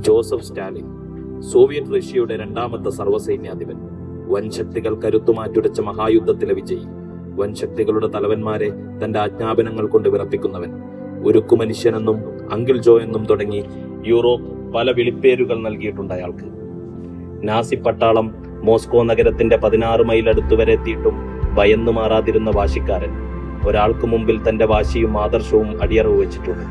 Joseph Stalin, Soviet റഷ്യയുടെ രണ്ടാമത്തെ സർവ്വസൈന്യാധിപൻ, വൻശക്തികൾ കരുത്തുമാറ്റുരച്ച മഹായുദ്ധത്തിലെ വിജയി, വൻശക്തികളുടെ തലവന്മാരെ തന്റെ ആജ്ഞാപനങ്ങൾ കൊണ്ട് വിറപ്പിക്കുന്നവൻ, ഉരുക്കുമനുഷ്യനെന്നും അങ്കിൾ ജോ എന്നും തുടങ്ങി യൂറോപ്പ് പല വിളിപ്പേരുകൾ നൽകിയിട്ടുണ്ട് അയാൾക്ക്. നാസി പട്ടാളം മോസ്കോ നഗരത്തിന്റെ 16 മൈൽ അടുത്തുവരെ എത്തിയിട്ടും ഭയന്നു മാറാതിരുന്ന വാശിക്കാരൻ, ഒരാൾക്ക് മുമ്പിൽ തന്റെ വാശിയും ആദർശവും അടിയറവ് വെച്ചിട്ടുണ്ട്.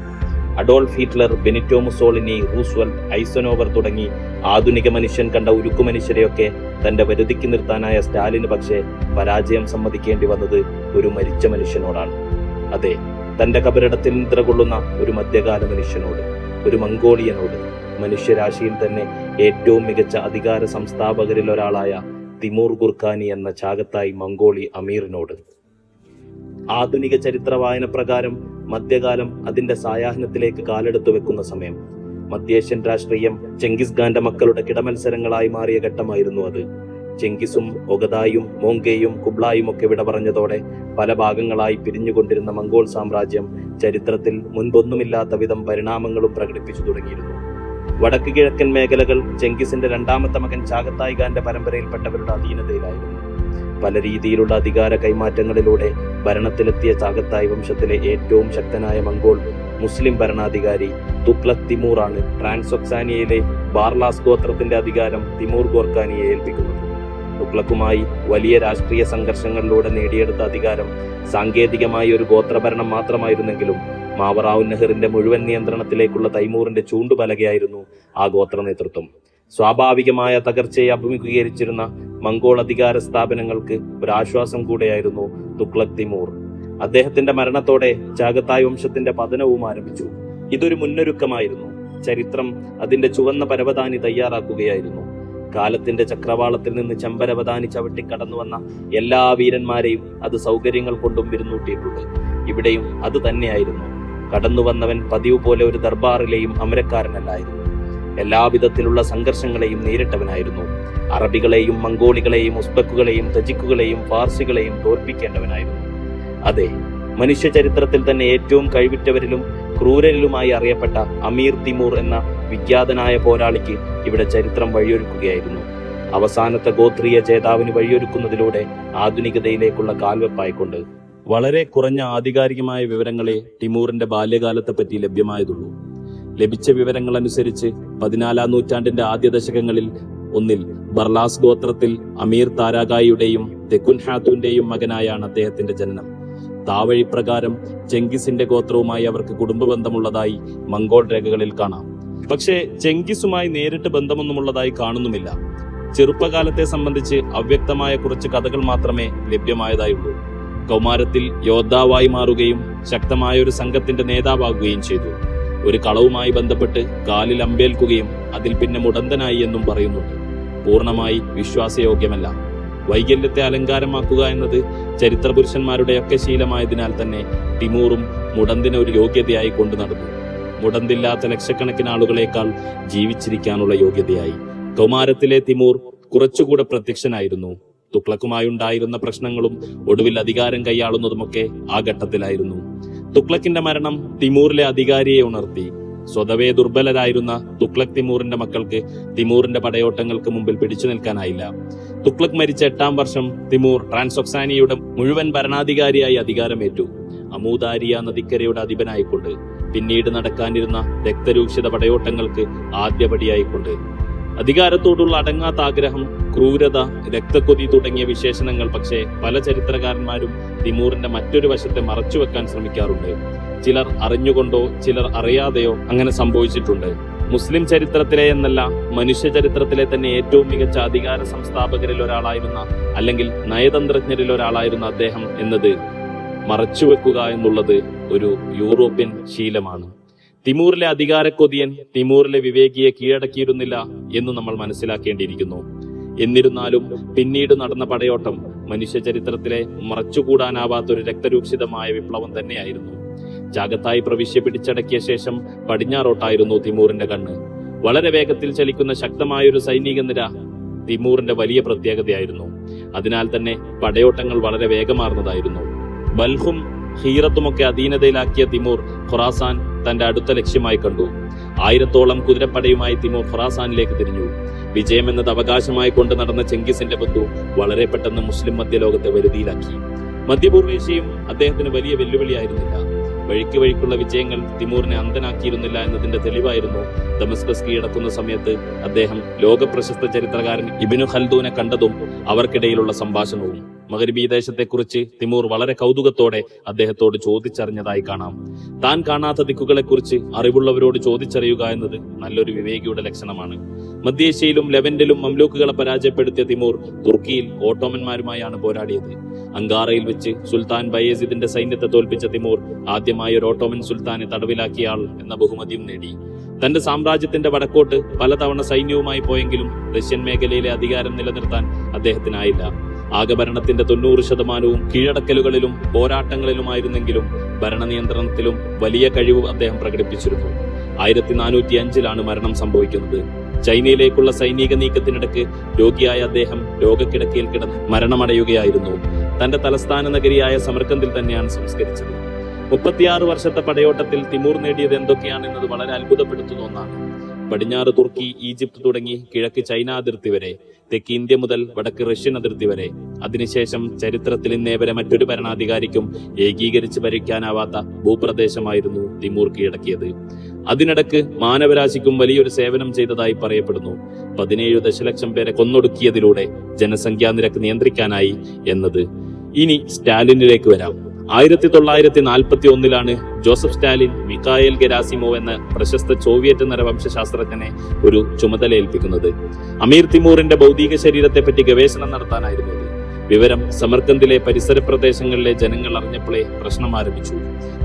Adolf Hitler, Benito Mussolini, Roosevelt, Eisenhower തുടങ്ങി ആധുനിക മനുഷ്യൻ കണ്ട ഉരുക്കുമനുഷ്യരെയൊക്കെ തന്റെ വരുതിക്ക് നിർത്താനായ സ്റ്റാലിന് പക്ഷേ പരാജയം സമ്മതിക്കേണ്ടി വന്നത് ഒരു മരിച്ച മനുഷ്യനോടാണ്. അതെ, തന്റെ കബറിടത്തിൽ നിദ്ര കൊള്ളുന്ന ഒരു മധ്യകാല മനുഷ്യനോട്, ഒരു മംഗോളിയനോട്, മനുഷ്യരാശിയിൽ തന്നെ ഏറ്റവും മികച്ച അധികാര സംസ്ഥാപകരിൽ ഒരാളായ തിമൂർ ഗുർഖാനി എന്ന ചാഗത്തായ് മംഗോളി അമീറിനോട്. ആധുനിക ചരിത്ര വായന പ്രകാരം മധ്യകാലം അതിന്റെ സായാഹ്നത്തിലേക്ക് കാലെടുത്തു വെക്കുന്ന സമയം. മധ്യേഷ്യൻ രാഷ്ട്രീയം ചെങ്കിസ് ഖാന്റെ മക്കളുടെ കിടമത്സരങ്ങളായി മാറിയ ഘട്ടമായിരുന്നു അത്. ചെങ്കിസും ഒഗതായും മോങ്കേയും കുബ്ലായും ഒക്കെ വിട പറഞ്ഞതോടെ പല ഭാഗങ്ങളായി പിരിഞ്ഞുകൊണ്ടിരുന്ന മംഗോൾ സാമ്രാജ്യം ചരിത്രത്തിൽ മുൻപൊന്നുമില്ലാത്ത വിധം പരിണാമങ്ങളും പ്രകടിപ്പിച്ചു തുടങ്ങിയിരുന്നു. വടക്ക് കിഴക്കൻ മേഖലകൾ ചെങ്കിസിന്റെ രണ്ടാമത്തെ മകൻ ചാഗത്തായ് ഖാന്റെ പരമ്പരയിൽപ്പെട്ടവരുടെ അധീനതയിലായിരുന്നു. പല രീതിയിലുള്ള അധികാര കൈമാറ്റങ്ങളിലൂടെ ഭരണത്തിലെത്തിയ ചാഗത്തായ് വംശത്തിലെ ഏറ്റവും ശക്തനായ മംഗോൾ മുസ്ലിം ഭരണാധികാരി തുഗ്ലക് തിമൂർ ആണ് ട്രാൻസൊക്സാനിയയിലെ ബാർലാസ് ഗോത്രത്തിന്റെ അധികാരം തിമൂർ ഗോർഖാനിയെ ഏൽപ്പിക്കുന്നത്. തുഗ്ലക്കുമായി വലിയ രാഷ്ട്രീയ സംഘർഷങ്ങളിലൂടെ നേടിയെടുത്ത അധികാരം സാങ്കേതികമായി ഒരു ഗോത്രഭരണം മാത്രമായിരുന്നെങ്കിലും മാവറാവു നെഹ്റിന്റെ മുഴുവൻ നിയന്ത്രണത്തിലേക്കുള്ള തൈമൂറിന്റെ ചൂണ്ടുപലകയായിരുന്നു ആ ഗോത്ര നേതൃത്വം. സ്വാഭാവികമായ തകർച്ചയെ അഭിമുഖീകരിച്ചിരുന്ന മംഗോൾ അധികാര സ്ഥാപനങ്ങൾക്ക് ഒരു ആശ്വാസം കൂടെയായിരുന്നു തുഗ്ലക് തിമൂർ. അദ്ദേഹത്തിന്റെ മരണത്തോടെ ചാഗത്തായ് വംശത്തിന്റെ പതനവും ആരംഭിച്ചു. ഇതൊരു മുന്നൊരുക്കമായിരുന്നു. ചരിത്രം അതിന്റെ ചുവന്ന പരവതാനി തയ്യാറാക്കുകയായിരുന്നു. കാലത്തിന്റെ ചക്രവാളത്തിൽ നിന്ന് ചെമ്പരവതാനി ചവിട്ടി കടന്നു വന്ന എല്ലാ വീരന്മാരെയും അത് സൗകര്യങ്ങൾ കൊണ്ടും വിരുന്നൂട്ടിയിട്ടുണ്ട്. ഇവിടെയും അത് തന്നെയായിരുന്നു. കടന്നു വന്നവൻ പതിവ് പോലെ ഒരു ദർബാറിലെയും അമരക്കാരനല്ലായിരുന്നു. എല്ലാവിധത്തിലുള്ള സംഘർഷങ്ങളെയും നേരിട്ടവനായിരുന്നു. അറബികളെയും മംഗോളികളെയും ഉസ്ബക്കുകളെയും തജിക്കുകളെയും ഫാർസികളെയും തോൽപ്പിക്കേണ്ടവനായിരുന്നു. അതെ, മനുഷ്യ ചരിത്രത്തിൽ തന്നെ ഏറ്റവും കഴിവിറ്റവരിലും ക്രൂരരിലുമായി അറിയപ്പെട്ട അമീർ തിമൂർ എന്ന വിഖ്യാതനായ പോരാളിക്ക് ഇവിടെ ചരിത്രം വഴിയൊരുക്കുകയായിരുന്നു. അവസാനത്തെ ഗോത്രീയ ജേതാവിന് വഴിയൊരുക്കുന്നതിലൂടെ ആധുനികതയിലേക്കുള്ള കാൽവെപ്പായിക്കൊണ്ട്. വളരെ കുറഞ്ഞ ആധികാരികമായ വിവരങ്ങളെ തിമൂറിന്റെ ബാല്യകാലത്തെപ്പറ്റി ലഭ്യമായതുള്ളൂ. ലഭിച്ച വിവരങ്ങൾ അനുസരിച്ച് 14-ാം നൂറ്റാണ്ടിന്റെ ആദ്യ ദശകങ്ങളിൽ ഒന്നിൽ ബർലാസ് ഗോത്രത്തിൽ അമീർ താരാഗായിയുടെയും തെക്കുൻ ഹാത്തുന്റെയും മകനായാണ് അദ്ദേഹത്തിന്റെ ജനനം. താവഴി പ്രകാരം ചെങ്കിസിന്റെ ഗോത്രവുമായി അവർക്ക് കുടുംബബന്ധമുള്ളതായി മംഗോൾ രേഖകളിൽ കാണാം. പക്ഷേ ചെങ്കിസുമായി നേരിട്ട് ബന്ധമൊന്നുമുള്ളതായി കാണുന്നുമില്ല. ചെറുപ്പകാലത്തെ സംബന്ധിച്ച് അവ്യക്തമായ കുറച്ച് കഥകൾ മാത്രമേ ലഭ്യമായതായുള്ളൂ. കൗമാരത്തിൽ യോദ്ധാവായി മാറുകയും ശക്തമായ ഒരു സംഘത്തിന്റെ നേതാവാകുകയും ചെയ്തു. ഒരു കളവുമായി ബന്ധപ്പെട്ട് കാലിൽ അമ്പേൽക്കുകയും അതിൽ പിന്നെ മുടന്തനായി എന്നും പറയുന്നുണ്ട്. പൂർണ്ണമായി വിശ്വാസയോഗ്യമല്ല. വൈകല്യത്തെ അലങ്കാരമാക്കുക എന്നത് ചരിത്രപുരുഷന്മാരുടെയൊക്കെ ശീലമായതിനാൽ തന്നെ തിമൂറും മുടന്തിനെ ഒരു യോഗ്യതയായി കൊണ്ടു നടന്നു. മുടന്തില്ലാത്ത ലക്ഷക്കണക്കിന് ആളുകളെക്കാൾ ജീവിച്ചിരിക്കാനുള്ള യോഗ്യതയായി. കൗമാരത്തിലെ തിമൂർ കുറച്ചുകൂടെ പ്രത്യക്ഷനായിരുന്നു. തുഗ്ലക്കുമായുണ്ടായിരുന്ന പ്രശ്നങ്ങളും ഒടുവിൽ അധികാരം കൈയാളുന്നതുമൊക്കെ ആ ഘട്ടത്തിലായിരുന്നു. തുഗ്ലക്കിന്റെ മരണം തിമൂറിലെ അധികാരിയെ ഉണർത്തി. സ്വതവേ ദുർബലരായിരുന്ന തുഗ്ലക് തിമൂറിന്റെ മക്കൾക്ക് തിമൂറിന്റെ പടയോട്ടങ്ങൾക്ക് മുമ്പിൽ പിടിച്ചു നിൽക്കാനായില്ല. തുഗ്ലക് മരിച്ച 8-ാം വർഷം തിമൂർ ട്രാൻസൊക്സാനിയയുടെ മുഴുവൻ ഭരണാധികാരിയായി അധികാരമേറ്റു. അമൂദാരിയ നദിക്കരയുടെ അധിപനായിക്കൊണ്ട്. പിന്നീട് നടക്കാനിരുന്ന രക്തരൂക്ഷിത പടയോട്ടങ്ങൾക്ക് ആദ്യപടിയായിക്കൊണ്ട്. അധികാരത്തോടുള്ള അടങ്ങാത്ത ആഗ്രഹം, ക്രൂരത, രക്തക്കൊതി തുടങ്ങിയ വിശേഷണങ്ങൾ പക്ഷേ പല ചരിത്രകാരന്മാരും തിമൂറിന്റെ മറ്റൊരു വശത്തെ മറച്ചുവെക്കാൻ ശ്രമിക്കാറുണ്ട്. ചിലർ അറിഞ്ഞുകൊണ്ടോ ചിലർ അറിയാതെയോ അങ്ങനെ സംഭവിച്ചിട്ടുണ്ട്. മുസ്ലിം ചരിത്രത്തിലെ എന്നല്ല, മനുഷ്യ ചരിത്രത്തിലെ തന്നെ ഏറ്റവും മികച്ച അധികാര സംസ്ഥാപകരിൽ ഒരാളായിരുന്ന, അല്ലെങ്കിൽ നയതന്ത്രജ്ഞരിൽ ഒരാളായിരുന്ന അദ്ദേഹം എന്നത് മറച്ചുവെക്കുക എന്നുള്ളത് ഒരു യൂറോപ്യൻ ശീലമാണ്. തിമൂറിലെ അധികാരക്കൊതിയൻ തിമൂറിലെ വിവേകിയെ കീഴടക്കിയിരുന്നില്ല എന്ന് നമ്മൾ മനസ്സിലാക്കേണ്ടിയിരിക്കുന്നു. എന്നിരുന്നാലും പിന്നീട് നടന്ന പടയോട്ടം മനുഷ്യ ചരിത്രത്തിലെ മറച്ചുകൂടാനാവാത്തൊരു രക്തരൂക്ഷിതമായ വിപ്ലവം തന്നെയായിരുന്നു. ചാഗത്തായ് പ്രവിശ്യ പിടിച്ചടക്കിയ ശേഷം പടിഞ്ഞാറോട്ടായിരുന്നു തിമൂറിന്റെ കണ്ണ്. വളരെ വേഗത്തിൽ ചലിക്കുന്ന ശക്തമായൊരു സൈനിക നിര തിമൂറിന്റെ വലിയ പ്രത്യേകതയായിരുന്നു. അതിനാൽ തന്നെ പടയോട്ടങ്ങൾ വളരെ വേഗമാർന്നതായിരുന്നു. ബൽഹും ഹീറത്തുമൊക്കെ അധീനതയിലാക്കിയ തിമൂർ ഖുറാസാൻ തന്റെ അടുത്ത ലക്ഷ്യമായി കണ്ടു. 1000-ഓളം കുതിരപ്പടയുമായി തിമൂർ ഖുറാസാനിലേക്ക് തിരിഞ്ഞു. വിജയമെന്നത് അവകാശമായി കൊണ്ട് നടന്ന ചെങ്കിസിന്റെ ബന്ധു വളരെ പെട്ടെന്ന് മുസ്ലിം മധ്യലോകത്തെ വരുതിയിലാക്കി. മധ്യപൂർവേഷ്യയും അദ്ദേഹത്തിന് വലിയ വെല്ലുവിളിയായിരുന്നില്ല. വഴിക്കുള്ള വിജയങ്ങൾ തിമൂറിനെ അന്ധനാക്കിയിരുന്നില്ല എന്നതിന്റെ തെളിവായിരുന്നു ദമസ്കസ് കീഴടക്കുന്ന സമയത്ത് അദ്ദേഹം ലോകപ്രശസ്ത ചരിത്രകാരൻ ഇബ്നു ഖൽദൂനെ കണ്ടതും അവർക്കിടയിലുള്ള സംഭാഷണവും. മഗ്രിബി ദേശത്തെക്കുറിച്ച് തിമൂർ വളരെ കൗതുകത്തോടെ അദ്ദേഹത്തോട് ചോദിച്ചറിഞ്ഞതായി കാണാം. താൻ കാണാത്ത ദിക്കുകളെക്കുറിച്ച് അറിവുള്ളവരോട് ചോദിച്ചറിയുക എന്നത് നല്ലൊരു വിവേകിയുടെ ലക്ഷണമാണ്. മധ്യേഷ്യയിലും ലെവന്റിലും മംലൂക്കുകളെ പരാജയപ്പെടുത്തിയ തിമൂർ തുർക്കിയിൽ ഓട്ടോമന്മാരുമായാണ് പോരാടിയത്. അങ്കാറയിൽ വെച്ച് സുൽത്താൻ ബയേസിദിന്റെ സൈന്യത്തെ തോൽപ്പിച്ച തിമൂർ ആദ്യമായി ഒരു ഓട്ടോമൻ സുൽത്താനെ തടവിലാക്കിയ ആൾ എന്ന ബഹുമതിയും നേടി. തന്റെ സാമ്രാജ്യത്തിന്റെ വടക്കോട്ട് പലതവണ സൈന്യവുമായി പോയെങ്കിലും റഷ്യൻ മേഖലയിലെ അധികാരം നിലനിർത്താൻ അദ്ദേഹത്തിനായില്ല. ആകഭരണത്തിന്റെ 90% കീഴടക്കലുകളിലും പോരാട്ടങ്ങളിലുമായിരുന്നെങ്കിലും ഭരണനിയന്ത്രണത്തിലും വലിയ കഴിവ് അദ്ദേഹം പ്രകടിപ്പിച്ചിരുന്നു. 1405 മരണം സംഭവിക്കുന്നത്. ചൈനയിലേക്കുള്ള സൈനിക നീക്കത്തിനിടയ്ക്ക് രോഗിയായ അദ്ദേഹം രോഗക്കിടക്കയിൽ കിടന്ന് മരണമടയുകയായിരുന്നു. തന്റെ തലസ്ഥാന നഗരിയായ സമർക്കന്ദിൽ തന്നെയാണ് സംസ്കരിച്ചത്. 36 വർഷത്തെ പടയോട്ടത്തിൽ തിമൂർ നേടിയത് എന്തൊക്കെയാണെന്നത് വളരെ അത്ഭുതപ്പെടുത്തുന്ന ഒന്നാണ്. പടിഞ്ഞാറ് തുർക്കി, ഈജിപ്ത് തുടങ്ങി കിഴക്ക് ചൈന അതിർത്തി വരെ, തെക്ക് ഇന്ത്യ മുതൽ വടക്ക് റഷ്യൻ അതിർത്തി വരെ, അതിനുശേഷം ചരിത്രത്തിൽ ഇന്നേവരെ മറ്റൊരു ഭരണാധികാരിക്കും ഏകീകരിച്ച് ഭരിക്കാനാവാത്ത ഭൂപ്രദേശമായിരുന്നു തിമൂർ കീഴടക്കിയത്. അതിനിടക്ക് മാനവരാശിക്കും വലിയൊരു സേവനം ചെയ്തതായി പറയപ്പെടുന്നു. 17 ദശലക്ഷം പേരെ കൊന്നൊടുക്കിയതിലൂടെ ജനസംഖ്യാ നിരക്ക് നിയന്ത്രിക്കാനായി എന്നത്. ഇനി സ്റ്റാലിനിലേക്ക് വരാം. 1941 ജോസഫ് സ്റ്റാലിൻ മിഖായേൽ ഗെരാസിമോവ് എന്ന പ്രശസ്ത സോവിയറ്റ് നരവംശാസ്ത്രജ്ഞനെ ഒരു ചുമതല ഏൽപ്പിക്കുന്നത്. അമീർ തിമൂറിന്റെ ഭൗതിക ശരീരത്തെപ്പറ്റി ഗവേഷണം നടത്താനായിരുന്നു ഇത്. വിവരം സമർക്കന്ദിലെ പരിസര പ്രദേശങ്ങളിലെ ജനങ്ങൾ അറിഞ്ഞപ്പോഴേ പ്രശ്നം ആരംഭിച്ചു.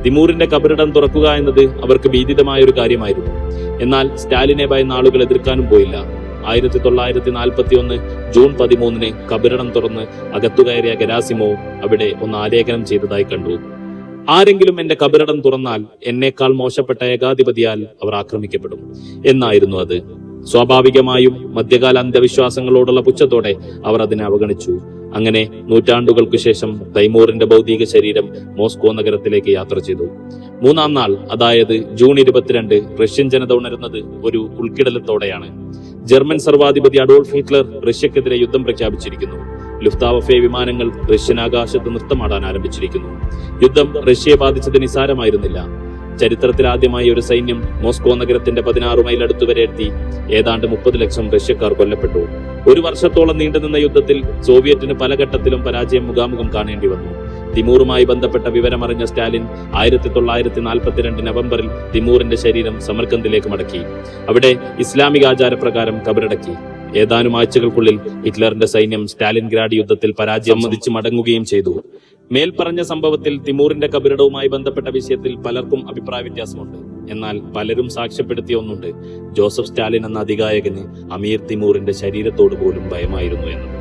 തിമൂറിന്റെ കബറിടം തുറക്കുക എന്നത് അവർക്ക് ഭീതിതമായ ഒരു കാര്യമായിരുന്നു. എന്നാൽ സ്റ്റാലിനെ ഭയന്ന ആളുകൾ എതിർക്കാനും പോയില്ല. 1941 ജൂൺ 13 കബറിടം തുറന്ന് അകത്തുകയറിയ ഗെരാസിമോവ് അവിടെ ഒന്ന് ആലേഖനം ചെയ്തതായി കണ്ടു. ആരെങ്കിലും എന്റെ കബറിടം തുറന്നാൽ എന്നേക്കാൾ മോശപ്പെട്ട ഏകാധിപതിയാൽ അവർ ആക്രമിക്കപ്പെടും എന്നായിരുന്നു അത്. സ്വാഭാവികമായും മധ്യകാല അന്ധവിശ്വാസങ്ങളോടുള്ള പുച്ഛത്തോടെ അവർ അതിനെ അവഗണിച്ചു. അങ്ങനെ നൂറ്റാണ്ടുകൾക്കു ശേഷം തൈമൂറിന്റെ ഭൗതിക ശരീരം മോസ്കോ നഗരത്തിലേക്ക് യാത്ര ചെയ്തു. 3-ാം നാൾ, അതായത് ജൂൺ 22, റഷ്യൻ ജനത ഉണരുന്നത് ഒരു ഉൾക്കിടലത്തോടെയാണ്. ജർമ്മൻ സർവാധിപതി അഡോൾഫ് ഹിറ്റ്ലർ റഷ്യക്കെതിരെ യുദ്ധം പ്രഖ്യാപിച്ചിരിക്കുന്നു. ലുഫ്താവഫെ വിമാനങ്ങൾ റഷ്യൻ ആകാശത്ത് നൃത്തമാടാൻ ആരംഭിച്ചിരിക്കുന്നു. യുദ്ധം റഷ്യയെ ബാധിച്ചത് നിസാരമായിരുന്നില്ല. ചരിത്രത്തിൽ ആദ്യമായി ഒരു സൈന്യം മോസ്കോ നഗരത്തിന്റെ 16 മൈൽ അടുത്തുവരെ എത്തി. ഏതാണ്ട് 30 ലക്ഷം റഷ്യക്കാർ കൊല്ലപ്പെട്ടു. 1 വർഷത്തോളം നീണ്ടുനിന്ന യുദ്ധത്തിൽ സോവിയറ്റിന് പല ഘട്ടത്തിലും പരാജയം മുഖാമുഖം കാണേണ്ടി വന്നു. തിമൂറുമായി ബന്ധപ്പെട്ട വിവരമറിഞ്ഞ സ്റ്റാലിൻ 1942 നവംബറിൽ തിമൂറിന്റെ ശരീരം സമർക്കന്ദിലേക്ക് മടക്കി. അവിടെ ഇസ്ലാമിക ആചാരപ്രകാരം കബറടക്കി. ഏതാനും ആഴ്ചകൾക്കുള്ളിൽ ഹിറ്റ്ലറിന്റെ സൈന്യം സ്റ്റാലിൻഗ്രാഡ് യുദ്ധത്തിൽ പരാജയം സമ്മതിച്ച് മടങ്ങുകയും ചെയ്തു. മേൽപ്പറഞ്ഞ സംഭവത്തിൽ തിമൂറിന്റെ കബറിടവുമായി ബന്ധപ്പെട്ട വിഷയത്തിൽ പലർക്കും അഭിപ്രായ വ്യത്യാസമുണ്ട്. എന്നാൽ പലരും സാക്ഷ്യപ്പെടുത്തിയ ഒന്നുണ്ട്: ജോസഫ് സ്റ്റാലിൻ എന്ന അധികായകന് അമീർ തിമൂറിന്റെ ശരീരത്തോട് പോലും ഭയമായിരുന്നു എന്നത്.